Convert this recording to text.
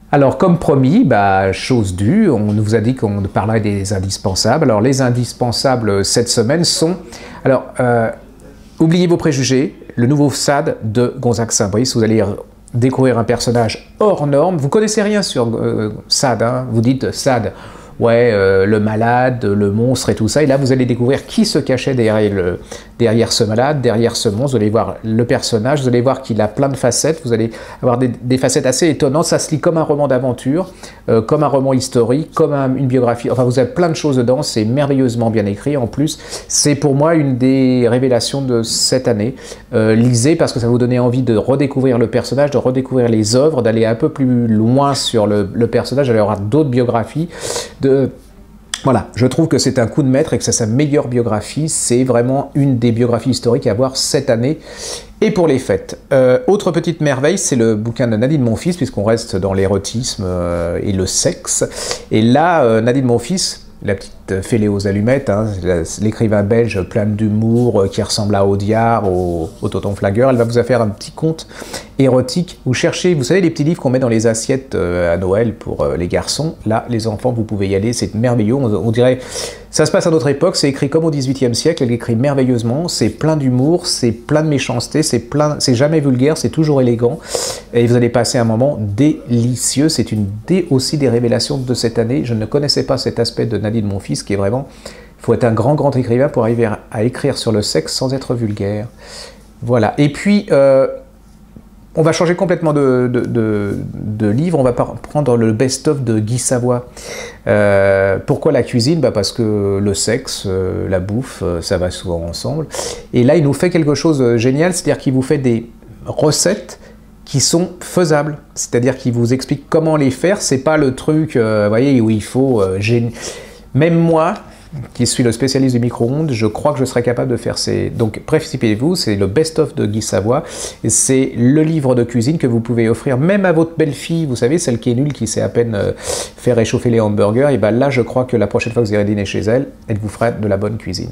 Alors, comme promis, chose due, on vous a dit qu'on parlerait des indispensables. Alors, les indispensables cette semaine sont... Alors, oubliez vos préjugés, le nouveau Sade de Gonzague Saint-Brice. Vous allez découvrir un personnage hors norme. Vous connaissez rien sur Sade, hein? Vous dites Sade, ouais, le malade, le monstre et tout ça. Et là, vous allez découvrir qui se cachait derrière ce malade, derrière ce monstre. Vous allez voir le personnage, vous allez voir qu'il a plein de facettes. Vous allez avoir des facettes assez étonnantes. Ça se lit comme un roman d'aventure, comme un roman historique, comme une biographie. Enfin, vous avez plein de choses dedans. C'est merveilleusement bien écrit. En plus, c'est pour moi une des révélations de cette année. Lisez parce que ça va vous donner envie de redécouvrir le personnage, de redécouvrir les œuvres, d'aller un peu plus loin sur le personnage. Il y aura d'autres biographies. Voilà, je trouve que c'est un coup de maître et que c'est sa meilleure biographie. C'est vraiment une des biographies historiques à voir cette année et pour les fêtes. Autre petite merveille, c'est le bouquin de Nadine Monfils, puisqu'on reste dans l'érotisme et le sexe. Et là, Nadine Monfils, la petite fêlée aux allumettes, hein, l'écrivain belge plein d'humour qui ressemble à Audiard, au tonton Flagueur, elle va vous faire un petit conte érotique. Vous cherchez, vous savez, les petits livres qu'on met dans les assiettes à Noël pour les garçons. Là, les enfants, vous pouvez y aller, c'est merveilleux. On dirait, ça se passe à notre époque, c'est écrit comme au XVIIIe siècle, elle écrit merveilleusement, c'est plein d'humour, c'est plein de méchanceté, c'est jamais vulgaire, c'est toujours élégant. Et vous allez passer un moment délicieux. C'est aussi des révélations de cette année. Je ne connaissais pas cet aspect de Nadine Monfils, qui est vraiment... Il faut être un grand écrivain pour arriver à écrire sur le sexe sans être vulgaire. Voilà. Et puis... on va changer complètement de livre, on va prendre le best-of de Guy Savoy. Pourquoi la cuisine? Parce que le sexe, la bouffe, ça va souvent ensemble. Et là, il nous fait quelque chose de génial, c'est-à-dire qu'il vous fait des recettes qui sont faisables. C'est-à-dire qu'il vous explique comment les faire, c'est pas le truc, vous voyez, où il faut... Même moi, qui suis le spécialiste du micro-ondes, je crois que je serais capable de faire ces... Donc, précipitez-vous, c'est le best-of de Guy Savoy, et c'est le livre de cuisine que vous pouvez offrir même à votre belle-fille, vous savez, celle qui est nulle, qui sait à peine faire réchauffer les hamburgers, et là, je crois que la prochaine fois que vous irez dîner chez elle, elle vous fera de la bonne cuisine.